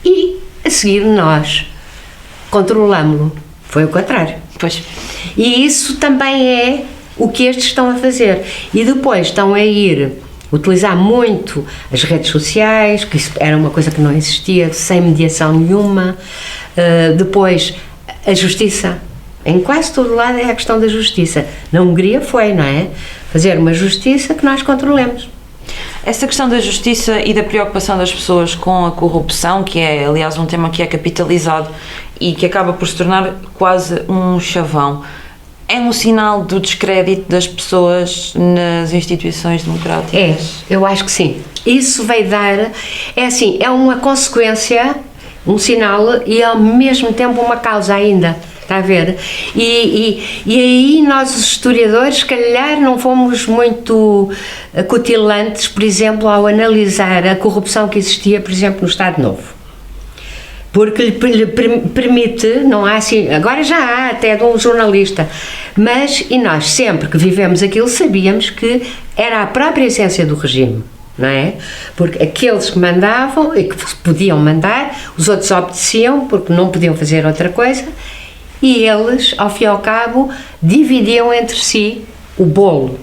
e a seguir nós controlamos-lo. Foi o contrário. Pois. E isso também é o que estes estão a fazer. E depois estão a ir utilizar muito as redes sociais, que isso era uma coisa que não existia, sem mediação nenhuma. Depois, a justiça. Em quase todo lado é a questão da justiça. Na Hungria foi, não é? Fazer uma justiça que nós controlemos. Essa questão da justiça e da preocupação das pessoas com a corrupção, que é, aliás, um tema que é capitalizado e que acaba por se tornar quase um chavão, é um sinal do descrédito das pessoas nas instituições democráticas? É, eu acho que sim. Isso vai dar... É assim, é uma consequência, um sinal e ao mesmo tempo uma causa ainda. Está a ver? E aí nós, os historiadores, se calhar não fomos muito acutilantes, por exemplo, ao analisar a corrupção que existia, por exemplo, no Estado Novo. Porque lhe permite, não há assim, agora já há até de um jornalista, mas, e nós sempre que vivemos aquilo sabíamos que era a própria essência do regime. Não é? Porque aqueles que mandavam e que podiam mandar, os outros obedeciam porque não podiam fazer outra coisa. E eles, ao fim e ao cabo, dividiam entre si o bolo.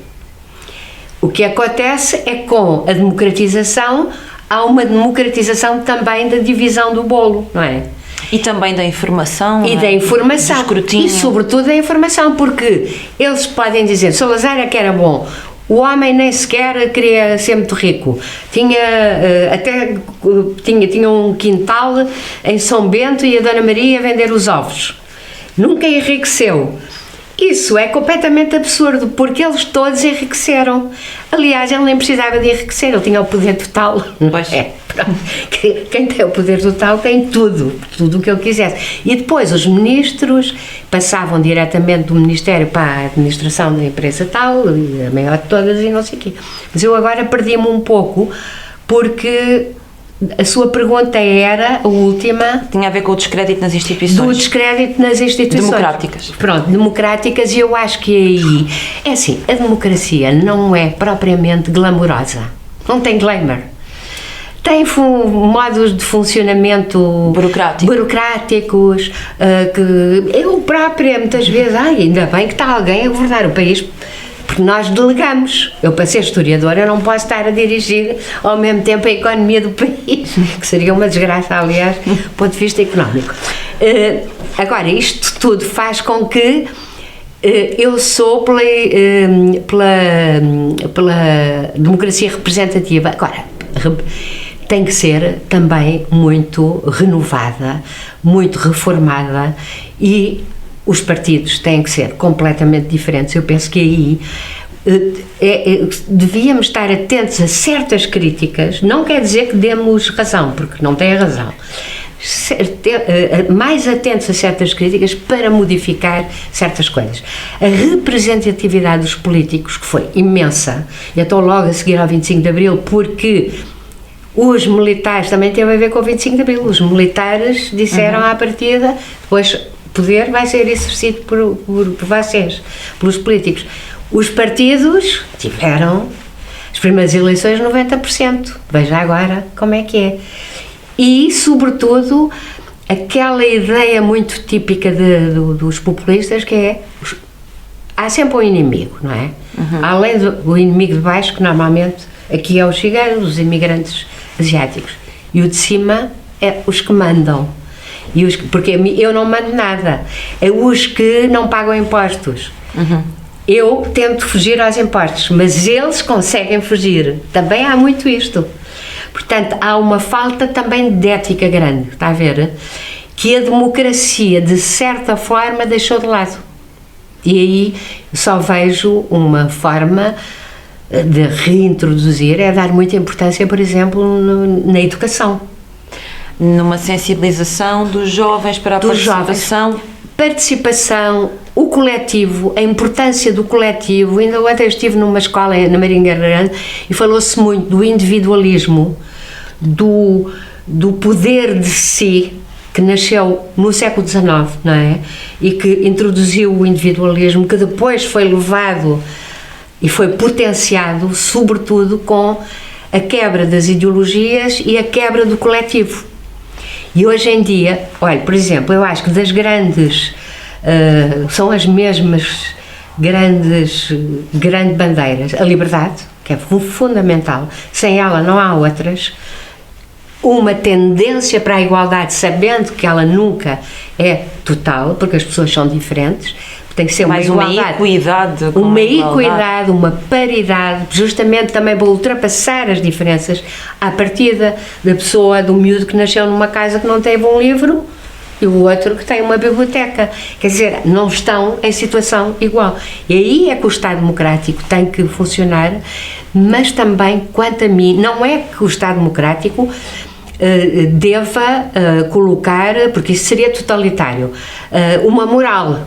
O que acontece é que com a democratização, há uma democratização também da divisão do bolo, não é? E também da informação. E da informação. Do escrutínio. E sobretudo da informação, porque eles podem dizer, Salazar é que era bom, o homem nem sequer queria ser muito rico, tinha um quintal em São Bento e a Dona Maria a vender os ovos. Nunca enriqueceu. Isso é completamente absurdo, porque eles todos enriqueceram. Aliás, ele nem precisava de enriquecer, ele tinha o poder total. Pois. Quem tem o poder total tem tudo o que ele quisesse. E depois os ministros passavam diretamente do ministério para a administração da empresa tal, a maior de todas e não sei o quê. Mas eu agora perdi-me um pouco, porque... A sua pergunta era, a última... Tinha a ver com o descrédito nas instituições. Do descrédito nas instituições. Democráticas. Pronto, democráticas, e eu acho que aí... É assim, a democracia não é propriamente glamourosa. Não tem glamour. Tem modos de funcionamento... burocráticos, que eu própria, muitas vezes, ainda bem que está alguém a governar o país... Porque nós delegamos. Eu, para ser historiadora, eu não posso estar a dirigir ao mesmo tempo a economia do país, que seria uma desgraça, aliás, do ponto de vista económico. Agora, isto tudo faz com que eu sou pela democracia representativa. Agora, tem que ser também muito renovada, muito reformada, e os partidos têm que ser completamente diferentes. Eu penso que aí devíamos estar atentos a certas críticas, não quer dizer que demos razão, porque não tem razão, mais atentos a certas críticas para modificar certas coisas. A representatividade dos políticos, que foi imensa, e estou logo a seguir ao 25 de Abril, porque os militares, também teve a ver com o 25 de Abril, os militares disseram à partida, depois o poder vai ser exercido por vocês, pelos políticos. Os partidos tiveram as primeiras eleições 90%, veja agora como é que é. E, sobretudo, aquela ideia muito típica dos populistas, que é, há sempre um inimigo, não é? Além do inimigo de baixo, que normalmente aqui é os ciganos, os imigrantes asiáticos, e o de cima é os que mandam. Porque eu não mando nada, é os que não pagam impostos. Eu tento fugir aos impostos, mas eles conseguem fugir. Também há muito isto. Portanto, há uma falta também de ética grande, está a ver? Que a democracia, de certa forma, deixou de lado. E aí só vejo uma forma de reintroduzir, é dar muita importância, por exemplo, na educação. Numa sensibilização dos jovens para a participação. Participação, o coletivo, a importância do coletivo. Ainda ontem estive numa escola na Marinha Grande e falou-se muito do individualismo, do poder de si, que nasceu no século XIX, não é? E que introduziu o individualismo, que depois foi levado e foi potenciado, sobretudo com a quebra das ideologias e a quebra do coletivo. E hoje em dia, olha, por exemplo, eu acho que das grandes, são as mesmas grandes bandeiras, a liberdade, que é fundamental, sem ela não há outras, uma tendência para a igualdade, sabendo que ela nunca é total, porque as pessoas são diferentes, tem que ser mais uma equidade, uma equidade, uma paridade, justamente também para ultrapassar as diferenças à partida da pessoa, do miúdo que nasceu numa casa que não teve um livro e o outro que tem uma biblioteca. Quer dizer, não estão em situação igual. E aí é que o Estado Democrático tem que funcionar, mas também, quanto a mim, não é que o Estado Democrático deva colocar, porque isso seria totalitário, uma moral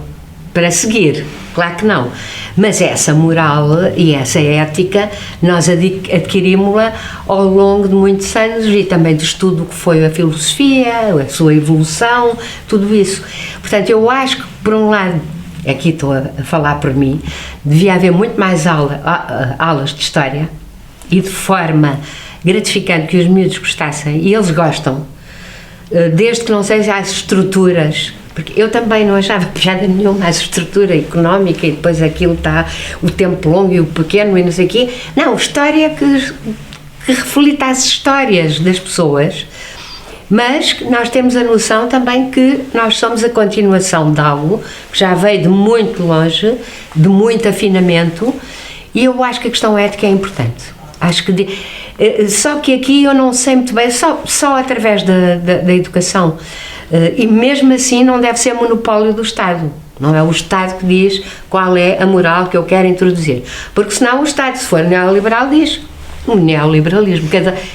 para seguir, claro que não, mas essa moral e essa ética nós adquirimos-la ao longo de muitos anos e também de estudo que foi a filosofia, a sua evolução, tudo isso. Portanto, eu acho que, por um lado, aqui estou a falar por mim, devia haver muito mais aulas de história e de forma gratificante que os miúdos gostassem, e eles gostam, desde que não sejam as estruturas. Porque eu também não achava piada nenhuma a estrutura económica e depois aquilo está o tempo longo e o pequeno e não sei o quê. Não, história que reflita as histórias das pessoas, mas nós temos a noção também que nós somos a continuação de algo que já veio de muito longe, de muito afinamento, e eu acho que a questão ética é importante. Acho que só que aqui eu não sei muito bem, só através da educação. E mesmo assim não deve ser monopólio do Estado, não é o Estado que diz qual é a moral que eu quero introduzir, porque senão o Estado, se for neoliberal, diz o neoliberalismo,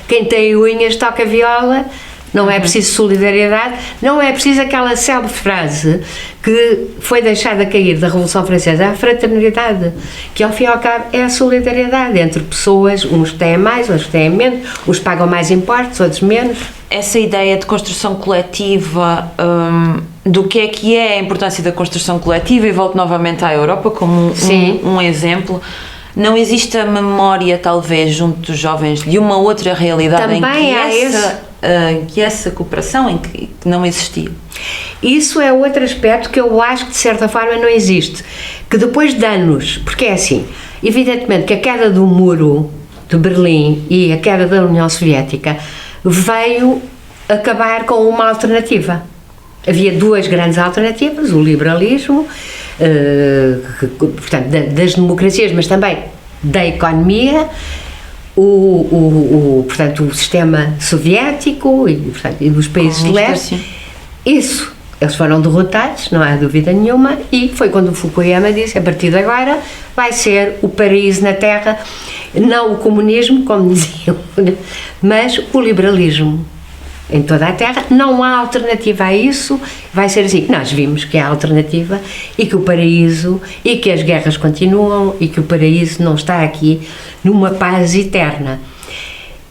quem tem unhas toca viola, não é preciso solidariedade, não é preciso aquela célebre frase que foi deixada cair da Revolução Francesa, a fraternidade, que ao fim e ao cabo é a solidariedade entre pessoas, uns têm mais, outros têm menos, uns pagam mais impostos, outros menos. Essa ideia de construção coletiva, do que é a importância da construção coletiva, e volto novamente à Europa como um exemplo. Não existe a memória, talvez, junto dos jovens de uma outra realidade também em que essa cooperação em que não existia. Isso é outro aspecto que eu acho que de certa forma não existe, que depois de anos, porque é assim, evidentemente que a queda do muro de Berlim e a queda da União Soviética veio acabar com uma alternativa. Havia duas grandes alternativas, o liberalismo, portanto, das democracias, mas também da economia, portanto, o sistema soviético e, portanto, e dos países de leste, isso, eles foram derrotados, não há dúvida nenhuma, e foi quando o Fukuyama disse, a partir de agora vai ser o paraíso na Terra, não o comunismo, como diziam, mas o liberalismo em toda a Terra. Não há alternativa a isso, vai ser assim. Nós vimos que há alternativa e que o paraíso, e que as guerras continuam, e que o paraíso não está aqui numa paz eterna.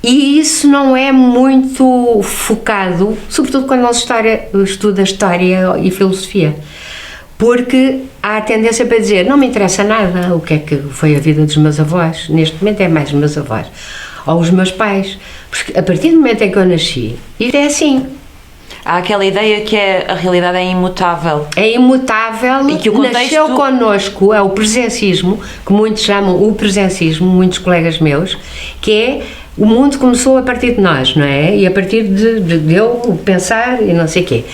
E isso não é muito focado, sobretudo quando não se estuda história e filosofia, porque há a tendência para dizer, não me interessa nada o que é que foi a vida dos meus avós, neste momento é mais os meus avós, ou os meus pais, porque a partir do momento em que eu nasci, isto é assim. Há aquela ideia que a realidade é imutável. É imutável, e que o contexto... nasceu connosco, é o presencismo, que muitos chamam o presencismo, muitos colegas meus, que é, o mundo começou a partir de nós, não é? E a partir de eu pensar e não sei o quê.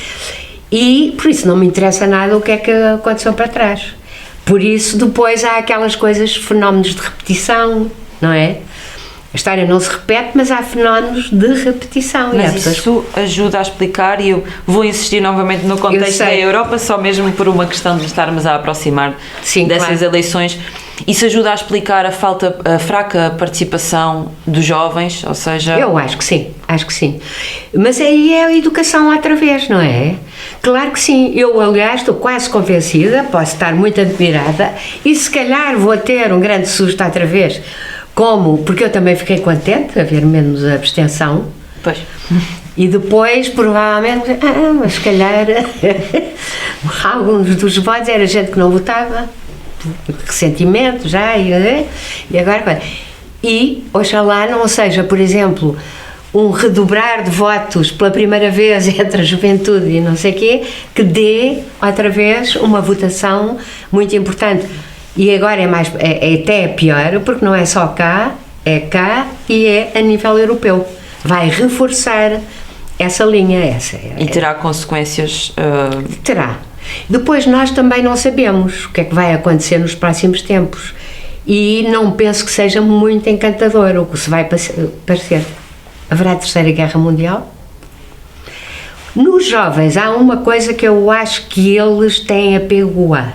E, por isso, não me interessa nada o que é que aconteceu para trás. Por isso, depois há aquelas coisas, fenómenos de repetição, não é? A história não se repete, mas há fenómenos de repetição. Mas isso ajuda a explicar, e eu vou insistir novamente no contexto da Europa, só mesmo por uma questão de estarmos a aproximar dessas eleições. Isso ajuda a explicar a fraca participação dos jovens, ou seja... Eu acho que sim. Mas aí é a educação outra vez, não é? Claro que sim. Eu, aliás, estou quase convencida, posso estar muito admirada, e se calhar vou ter um grande susto outra vez, porque eu também fiquei contente de haver menos abstenção. Pois. E depois, provavelmente, mas se calhar, alguns dos votos era gente que não votava, ressentimento já, e agora... E, oxalá não seja, por exemplo, um redobrar de votos pela primeira vez entre a juventude e não sei o quê, que dê, outra vez, uma votação muito importante. E agora até pior, porque não é só cá, é cá e é a nível europeu. Vai reforçar essa linha. E terá consequências? Terá. Depois nós também não sabemos o que é que vai acontecer nos próximos tempos. E não penso que seja muito encantador o que se vai parecer. Haverá a Terceira Guerra Mundial? Nos jovens há uma coisa que eu acho que eles têm apego a.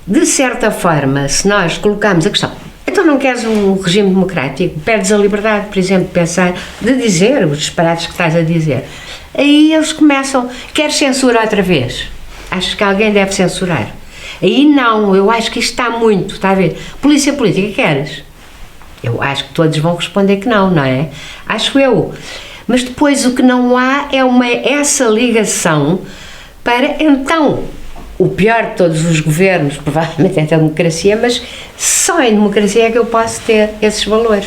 De certa forma, se nós colocarmos a questão, então não queres um regime democrático, perdes a liberdade, por exemplo, de pensar, de dizer os disparates que estás a dizer. Aí eles começam, queres censura outra vez? Achas que alguém deve censurar? Aí não, eu acho que isto está muito, está a ver? Polícia política, queres? Eu acho que todos vão responder que não, não é? Acho eu. Mas depois o que não há é essa ligação para, então, o pior de todos os governos, provavelmente é a democracia, mas só em democracia é que eu posso ter esses valores.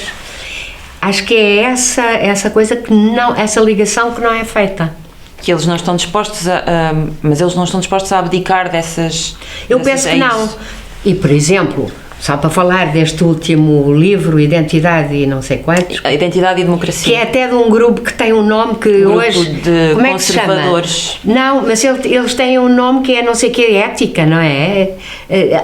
Acho que é essa coisa que não, essa ligação que não é feita. Que eles não estão dispostos mas eles não estão dispostos a abdicar dessas... Eu penso que não. E, por exemplo, só para falar deste último livro, Identidade e não sei quantos... Identidade e Democracia. Que é até de um grupo que tem um nome que grupo hoje... de como é conservadores. Que se chama? Não, mas eles têm um nome que é não sei o que, ética, não é?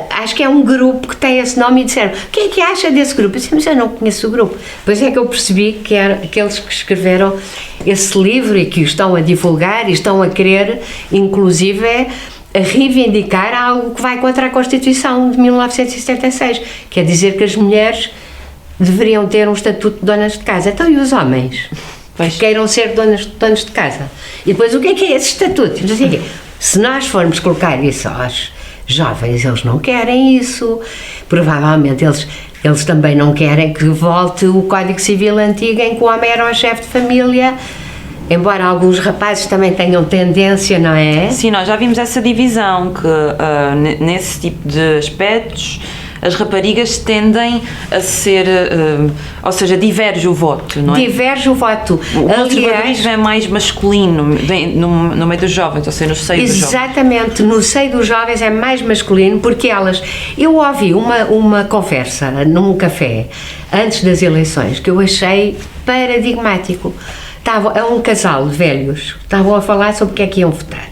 Acho que é um grupo que tem esse nome e disseram, o que é que acha desse grupo? Eu disse, mas eu não conheço o grupo. Depois é que eu percebi que eram aqueles que escreveram esse livro e que o estão a divulgar e estão a querer, inclusive, a reivindicar algo que vai contra a Constituição de 1976, quer dizer que as mulheres deveriam ter um estatuto de donas de casa. Então, e os homens? Pois. Que queiram ser donos de casa. E depois, o que é esse estatuto? Se nós formos colocar isso aos jovens, eles não querem isso. Provavelmente eles também não querem que volte o Código Civil antigo em que o homem era o chefe de família, embora alguns rapazes também tenham tendência, não é? Sim, nós já vimos essa divisão, que nesse tipo de aspectos as raparigas tendem a ser, ou seja, diverge o voto, não é? Diverge o voto. O conservadorismo é mais masculino no meio dos jovens, ou seja, no seio dos jovens. Exatamente, no seio dos jovens é mais masculino, porque eu ouvi uma conversa num café, antes das eleições, que eu achei paradigmático. É um casal de velhos, estavam a falar sobre o que é que iam votar.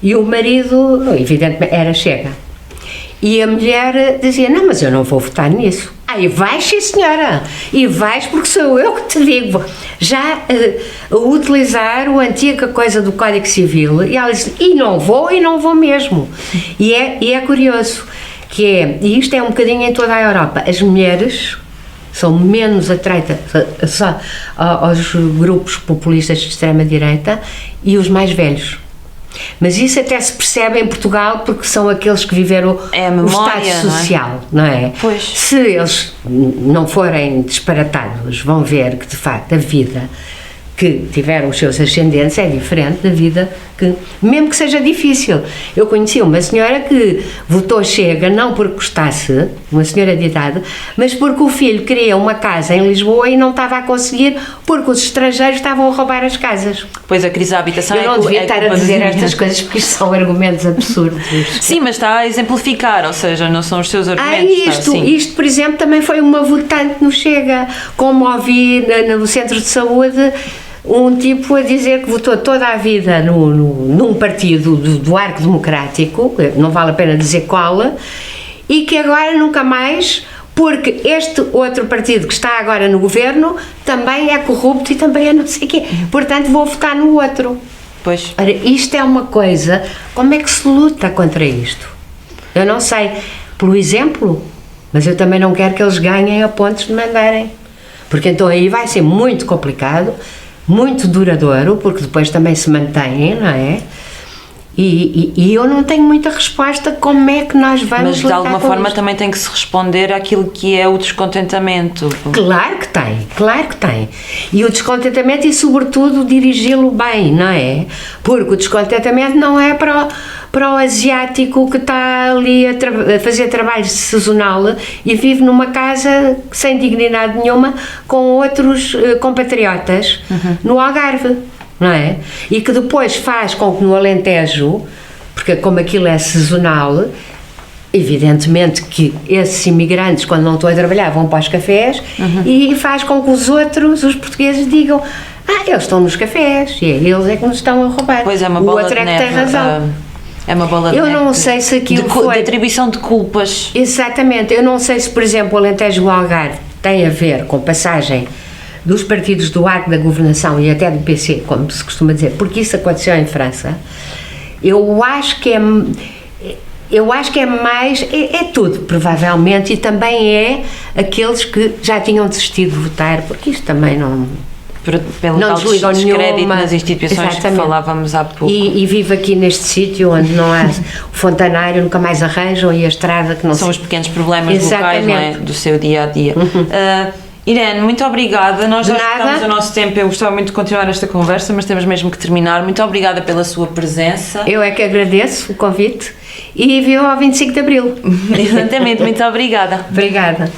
E o marido, evidentemente, era Chega. E a mulher dizia, não, mas eu não vou votar nisso. E vais, sim senhora, e vais porque sou eu que te digo. Já a utilizar a antiga coisa do Código Civil, e ela disse, e não vou mesmo. E é curioso, e isto é um bocadinho em toda a Europa, as mulheres são menos atreitas aos grupos populistas de extrema-direita e os mais velhos. Mas isso até se percebe em Portugal porque são aqueles que viveram o Estado Social, não é? Pois. Se eles não forem disparatados, vão ver que de facto a vida que tiveram os seus ascendentes é diferente da vida que, mesmo que seja difícil. Eu conheci uma senhora que votou Chega não porque gostasse, uma senhora de idade, mas porque o filho queria uma casa em Lisboa e não estava a conseguir porque os estrangeiros estavam a roubar as casas. Pois a crise da habitação eu não devia estar a dizer estas coisas porque isto são argumentos absurdos. Sim, mas está a exemplificar, ou seja, não são os seus argumentos. Isto, por exemplo, também foi uma votante no Chega, como ouvi no centro de saúde, um tipo a dizer que votou toda a vida num partido do Arco Democrático, não vale a pena dizer qual, e que agora nunca mais, porque este outro partido que está agora no governo também é corrupto e também é não sei o quê, portanto vou votar no outro. Pois. Ora, isto é uma coisa, como é que se luta contra isto? Eu não sei, pelo exemplo, mas eu também não quero que eles ganhem a pontos de mandarem, porque então aí vai ser muito complicado, muito duradouro, porque depois também se mantém, não é? E eu não tenho muita resposta como é que nós vamos mas de alguma forma também tem que se responder àquilo que é o descontentamento. Claro que tem. E o descontentamento e sobretudo dirigi-lo bem, não é? Porque o descontentamento não é para o asiático que está ali a fazer trabalho sazonal e vive numa casa sem dignidade nenhuma com outros compatriotas no Algarve. Não é? E que depois faz com que no Alentejo, porque como aquilo é sazonal, evidentemente que esses imigrantes, quando não estão a trabalhar, vão para os cafés e faz com que os outros, os portugueses, digam eles estão nos cafés e eles é que nos estão a roubar. Pois é, uma bola o outro de é que neve, tem razão. É uma bola de neve. Eu não sei se aquilo foi... De atribuição de culpas. Exatamente. Eu não sei se, por exemplo, o Alentejo e o Algarve tem a ver com passagem dos partidos do arco da governação e até do PC, como se costuma dizer, porque isso aconteceu em França. Eu acho que é mais, é tudo, provavelmente, e também é aqueles que já tinham desistido de votar, porque isto também não não desligam descrédito nas instituições. Exatamente. Que falávamos há pouco. E vive aqui neste sítio onde não há o fontanário, nunca mais arranjam, e a estrada que não são os pequenos problemas locais, não é? Do seu dia-a-dia. Irene, muito obrigada. Nós já estamos o nosso tempo. Eu gostava muito de continuar esta conversa, mas temos mesmo que terminar. Muito obrigada pela sua presença. Eu é que agradeço o convite e viu ao 25 de Abril. Exatamente, muito obrigada. Obrigada.